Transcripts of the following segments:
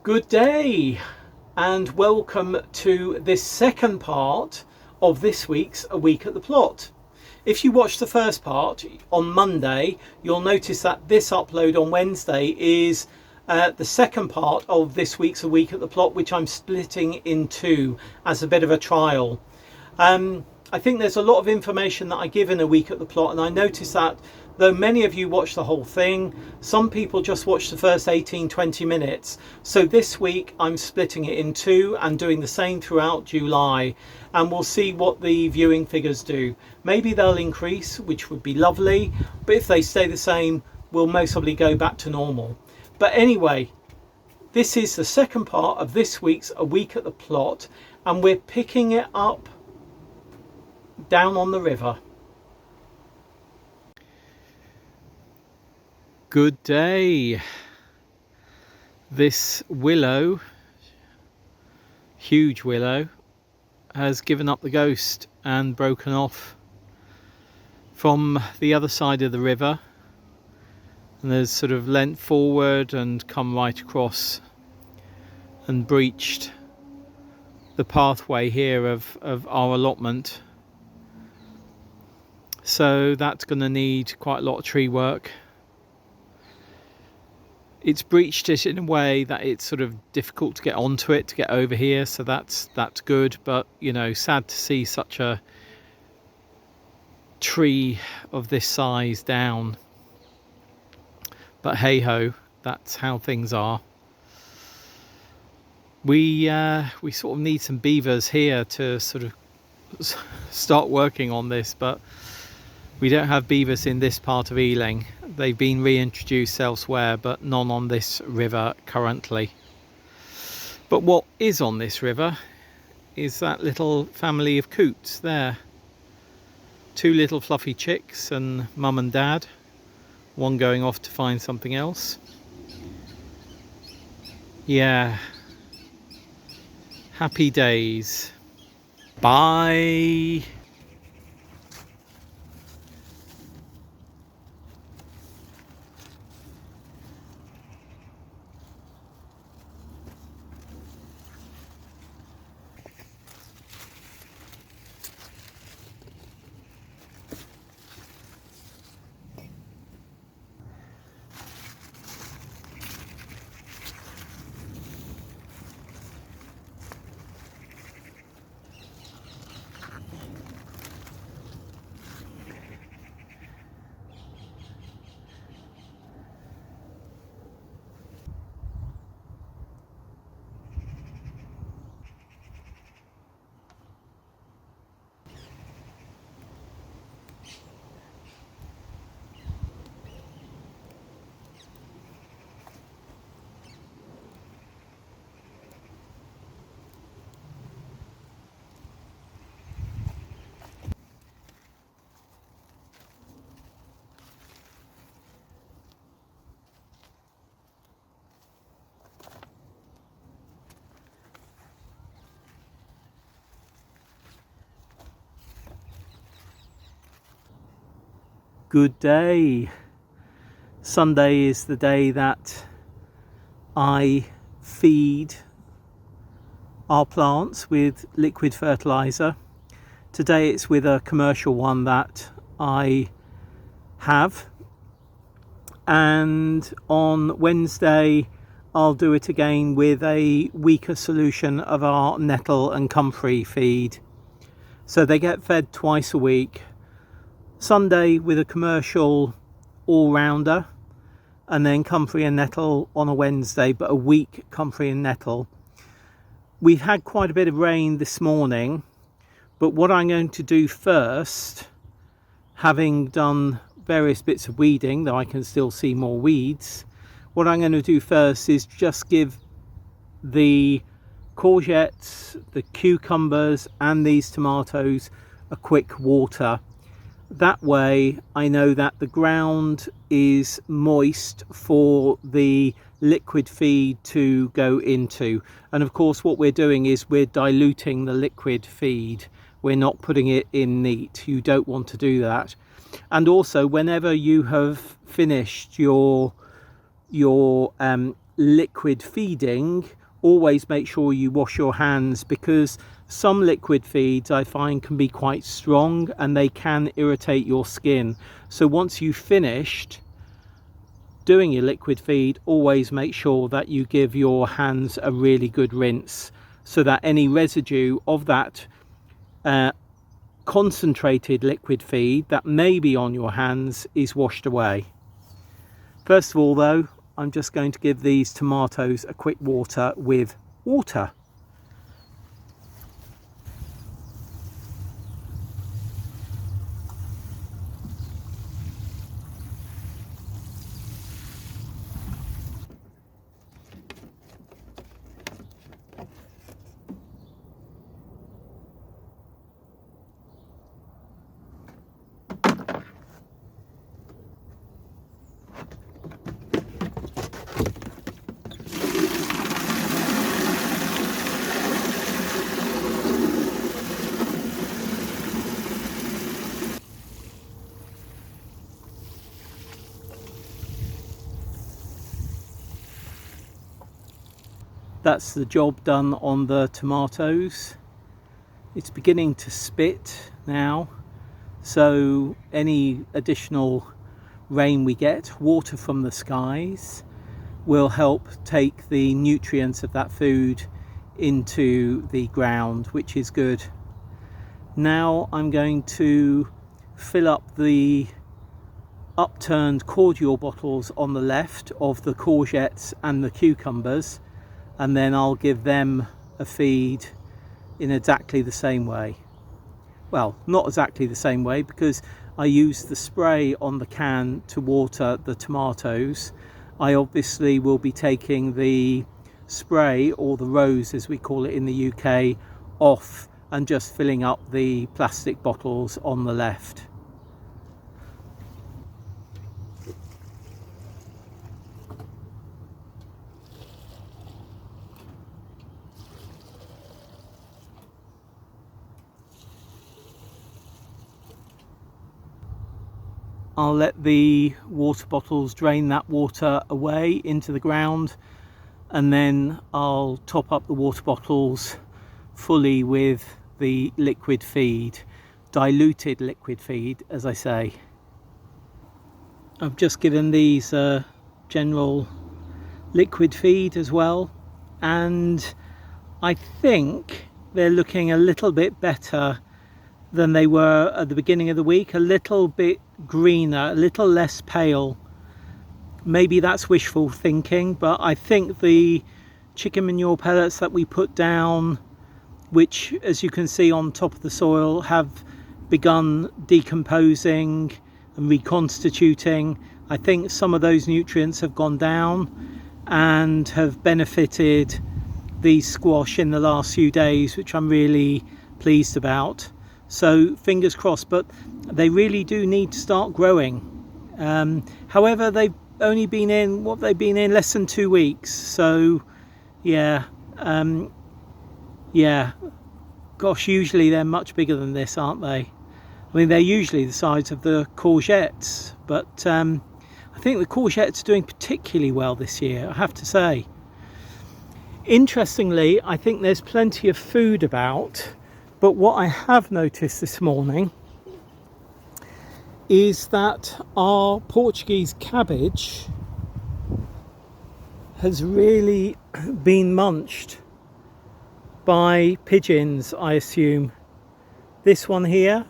Good day and welcome to this second part of this week's A Week at the Plot. If you watched the first part on Monday, you'll notice that this upload on Wednesday is the second part of this week's A Week at the Plot, which I'm splitting in two as a bit of a trial. I think there's a lot of information that I give in A Week at the Plot, and I noticed that though many of you watch the whole thing, some people just watch the first 18-20 minutes. So this week I'm splitting it in two and doing the same throughout July, and we'll see what the viewing figures do. Maybe they'll increase, which would be lovely, but if they stay the same, we'll most probably go back to normal. But anyway, this is the second part of this week's A Week at the Plot, and we're picking it up down on the river. Good day. This willow, huge willow, has given up the ghost and broken off from the other side of the river, and there's sort of leant forward and come right across and breached the pathway here of our allotment. So that's going to need quite a lot of tree work. It's breached it in a way that it's sort of difficult to get onto it, to get over here, so that's good. But you know, sad to see such a tree of this size down. But hey ho, that's how things are. We sort of need some beavers here to sort of start working on this, but we don't have beavers in this part of Ealing. They've been reintroduced elsewhere, but none on this river currently. But what is on this river is that little family of coots there. Two little fluffy chicks and mum and dad. One going off to find something else. Yeah. Happy days. Bye. Good day. Sunday is the day that I feed our plants with liquid fertiliser. Today it's with a commercial one that I have, and on Wednesday I'll do it again with a weaker solution of our nettle and comfrey feed. So they get fed twice a week. Sunday with a commercial all-rounder, and then comfrey and nettle on a Wednesday, but a weak comfrey and nettle. We've had quite a bit of rain this morning, but what I'm going to do first, having done various bits of weeding, though I can still see more weeds, what I'm going to do first is just give the courgettes, the cucumbers and these tomatoes a quick water. That way I know that the ground is moist for the liquid feed to go into. And of course what we're doing is we're diluting the liquid feed. We're not putting it in neat. You don't want to do that. And also whenever you have finished your liquid feeding, always make sure you wash your hands, because some liquid feeds I find can be quite strong and they can irritate your skin. So once you've finished doing your liquid feed, always make sure that you give your hands a really good rinse, so that any residue of that concentrated liquid feed that may be on your hands is washed away. First of all though, I'm just going to give these tomatoes a quick water with water. That's the job done on the tomatoes. It's beginning to spit now, so any additional rain we get, water from the skies, will help take the nutrients of that food into the ground, which is good. Now I'm going to fill up the upturned cordial bottles on the left of the courgettes and the cucumbers, and then I'll give them a feed in exactly the same way. Well, not exactly the same way, because I use the spray on the can to water the tomatoes. I obviously will be taking the spray, or the rose as we call it in the UK, off and just filling up the plastic bottles on the left. I'll let the water bottles drain that water away into the ground, and then I'll top up the water bottles fully with the liquid feed, diluted liquid feed, as I say. I've just given these general liquid feed as well, and I think they're looking a little bit better than they were at the beginning of the week, a little bit greener, a little less pale. Maybe that's wishful thinking, but I think the chicken manure pellets that we put down, which as you can see on top of the soil, have begun decomposing and reconstituting. I think some of those nutrients have gone down and have benefited the squash in the last few days, which I'm really pleased about. So fingers crossed, but they really do need to start growing. However, they've only been in, what they've been in, less than 2 weeks. So yeah, gosh, usually they're much bigger than this, aren't they? I mean, they're usually the size of the courgettes, but I think the courgettes are doing particularly well this year, I have to say. Interestingly, I think there's plenty of food about. But what I have noticed this morning is that our Portuguese cabbage has really been munched by pigeons, I assume. This one here,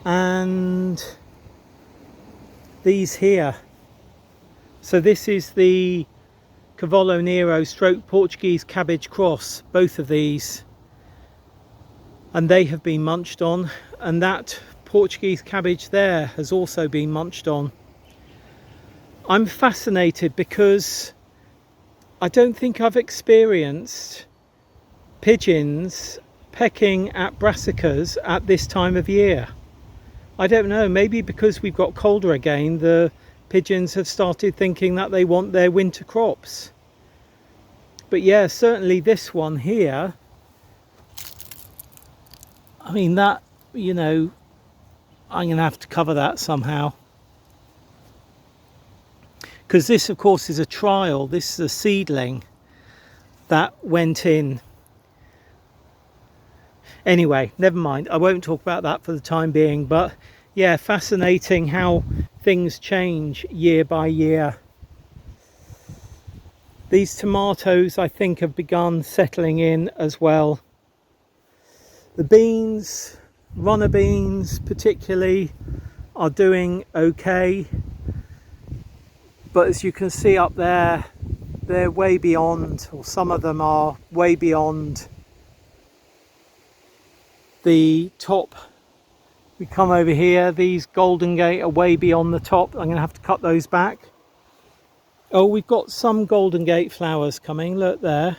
and these here. So this is the Cavallo Nero stroke Portuguese cabbage cross, both of these. And they have been munched on, and that Portuguese cabbage there has also been munched on. I'm fascinated because I don't think I've experienced pigeons pecking at brassicas at this time of year. I don't know, maybe because we've got colder again, the pigeons have started thinking that they want their winter crops. But yeah, certainly this one here, I mean, that, you know, I'm going to have to cover that somehow. because this of course is a trial. This is a seedling that went in. Anyway, never mind, I won't talk about that for the time being, but yeah, fascinating how things change year by year. These tomatoes I think have begun settling in as well. The beans, runner beans particularly, are doing okay, but as you can see up there, they're way beyond, or some of them are way beyond the top. We come over here, these Golden Gate are way beyond the top. I'm going to have to cut those back. Oh, we've got some Golden Gate flowers coming, look there.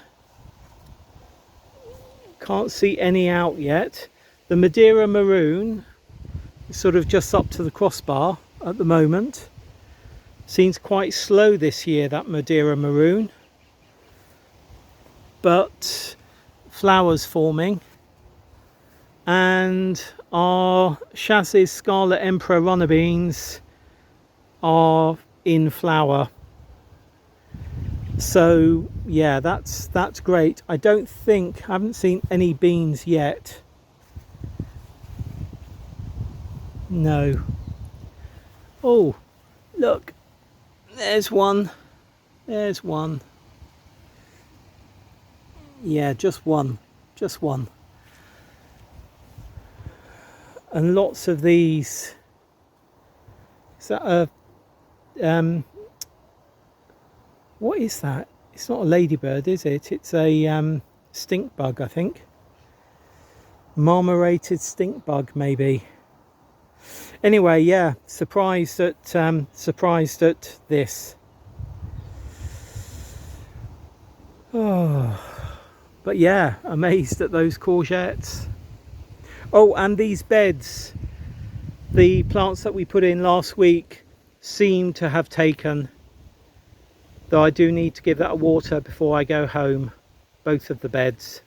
Can't see any out yet. The Madeira Maroon is sort of just up to the crossbar at the moment. Seems quite slow this year, that Madeira Maroon. But flowers forming. And our Shaz's Scarlet Emperor runner beans are in flower. So yeah, that's great. I haven't seen any beans yet. No. Oh, look, there's one. There's one. Yeah, just one. And lots of these. Is that a what is that? It's not a ladybird, is it? It's a stink bug, I think. Marmorated stink bug, maybe. Anyway, yeah, surprised at this. Oh, but yeah, amazed at those courgettes. Oh, and these beds, the plants that we put in last week seem to have taken, though I do need to give that a water before I go home, both of the beds.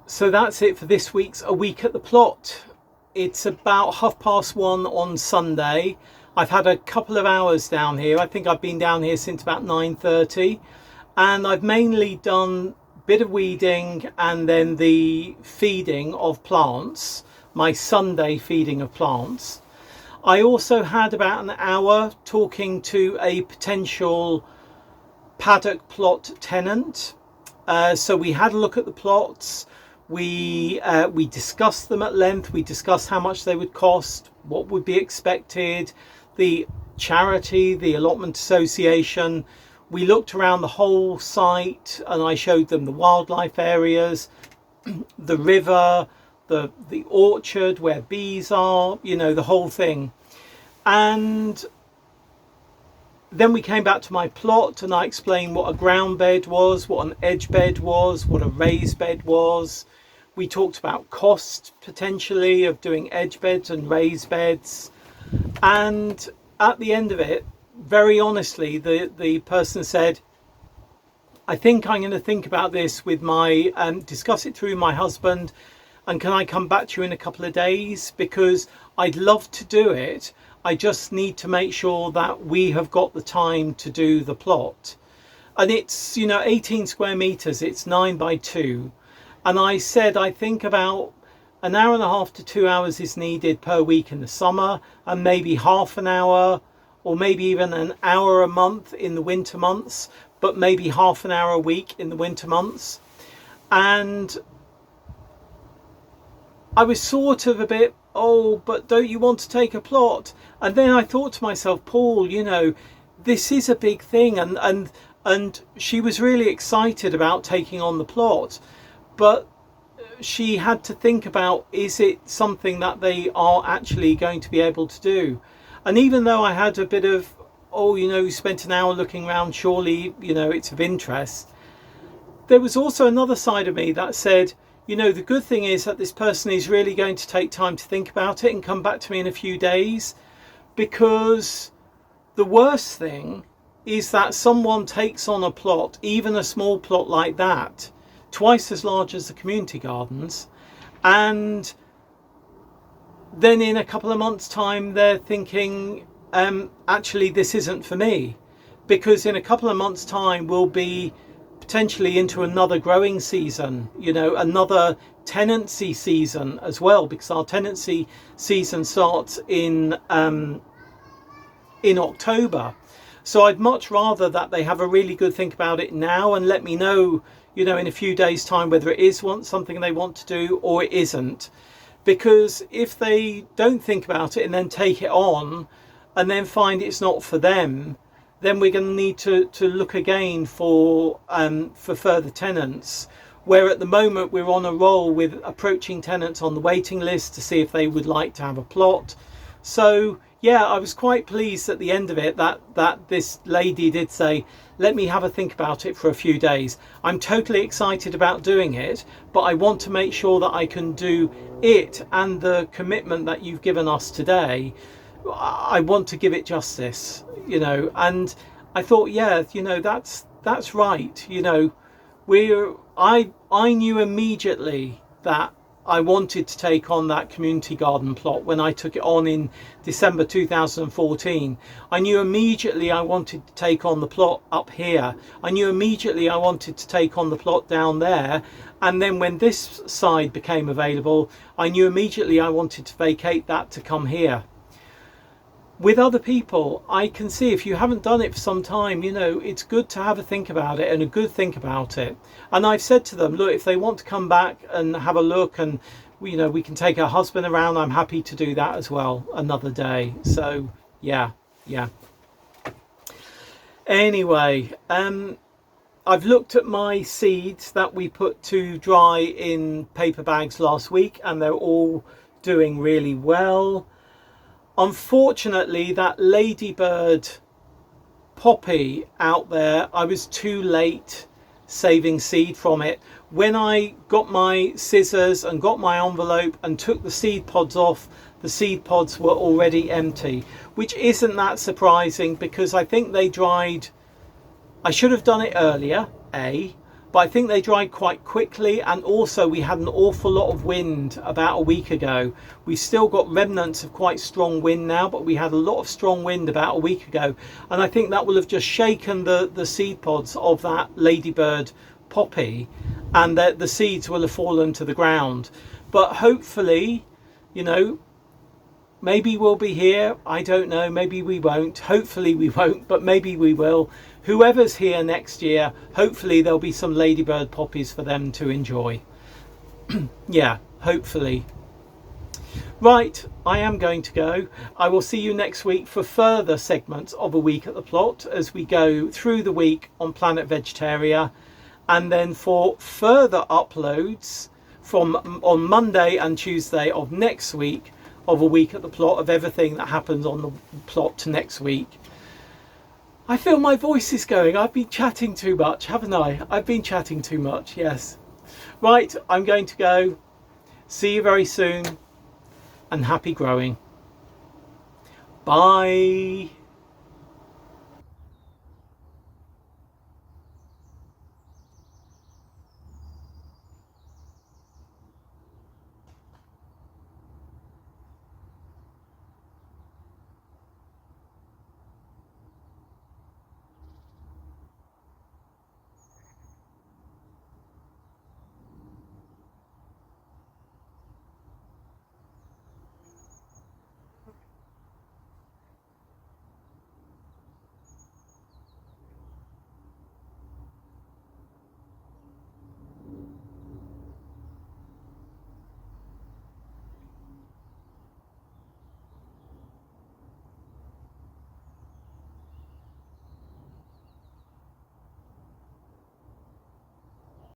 So that's it for this week's A Week at the Plot. It's about 1:30 on Sunday. I've had a couple of hours down here. I think I've been down here since about 9:30, and I've mainly done a bit of weeding and then the feeding of plants, my Sunday feeding of plants. I also had about an hour talking to a potential paddock plot tenant. So we had a look at the plots. We discussed them at length. We discussed how much they would cost, what would be expected, the charity, the allotment association. We looked around the whole site and I showed them the wildlife areas, the river, the orchard where bees are, you know, the whole thing. And then we came back to my plot and I explained what a ground bed was, what an edge bed was, what a raised bed was. We talked about cost potentially of doing edge beds and raised beds. And at the end of it, very honestly, the person said, I think I'm going to think about this with my, discuss it through with my husband, and can I come back to you in a couple of days? Because I'd love to do it. I just need to make sure that we have got the time to do the plot. And it's, you know, 18 square meters, it's 9 by 2. And I said, I think about an hour and a half to 2 hours is needed per week in the summer, and maybe half an hour, or maybe even an hour a month in the winter months, but maybe half an hour a week in the winter months. And I was sort of a bit, oh, but don't you want to take a plot? And then I thought to myself, Paul, you know, this is a big thing. And she was really excited about taking on the plot, but she had to think about, is it something that they are actually going to be able to do? And even though I had a bit of, oh, you know, we spent an hour looking around, surely, you know, it's of interest, there was also another side of me that said, you know, the good thing is that this person is really going to take time to think about it and come back to me in a few days, because the worst thing is that someone takes on a plot, even a small plot like that, twice as large as the community gardens, and then in a couple of months' time they're thinking, actually this isn't for me, because in a couple of months' time we'll be potentially into another growing season, you know, another tenancy season as well, because our tenancy season starts in October. So I'd much rather that they have a really good think about it now and let me know, you know, in a few days' time whether it is something they want to do or it isn't. Because if they don't think about it and then take it on and then find it's not for them, then we're going to need to look again for further tenants. Where at the moment we're on a roll with approaching tenants on the waiting list to see if they would like to have a plot. So yeah, I was quite pleased at the end of it that this lady did say, let me have a think about it for a few days. I'm totally excited about doing it, but I want to make sure that I can do it and the commitment that you've given us today. I want to give it justice, you know. And I thought, yeah, you know, that's right. You know, I knew immediately that I wanted to take on that community garden plot when I took it on in December 2014. I knew immediately I wanted to take on the plot up here. I knew immediately I wanted to take on the plot down there. And then when this side became available, I knew immediately I wanted to vacate that to come here. With other people, I can see if you haven't done it for some time, you know, it's good to have a think about it and a good think about it. And I've said to them, look, if they want to come back and have a look and, you know, we can take our husband around, I'm happy to do that as well another day. So yeah. Anyway, I've looked at my seeds that we put to dry in paper bags last week and they're all doing really well. Unfortunately, that ladybird poppy out there, I was too late saving seed from it. When I got my scissors and got my envelope and took the seed pods off, the seed pods were already empty, which isn't that surprising because I think they dried. I should have done it earlier, but I think they dried quite quickly, and also we had an awful lot of wind about a week ago. We've still got remnants of quite strong wind now, but we had a lot of strong wind about a week ago, and I think that will have just shaken the seed pods of that ladybird poppy, and the seeds will have fallen to the ground. But hopefully, you know, maybe we'll be here, I don't know, maybe we won't. Hopefully we won't, but maybe we will. Whoever's here next year, hopefully there'll be some ladybird poppies for them to enjoy. Yeah, hopefully. Right, I am going to go. I will see you next week for further segments of A Week at the Plot as we go through the week on Planet Vegetaria, and then for further uploads on Monday and Tuesday of next week of A Week at the Plot, of everything that happens on the plot next week. I feel my voice is going. I've been chatting too much, haven't I? I've been chatting too much, yes. Right, I'm going to go. See you very soon, and happy growing. Bye.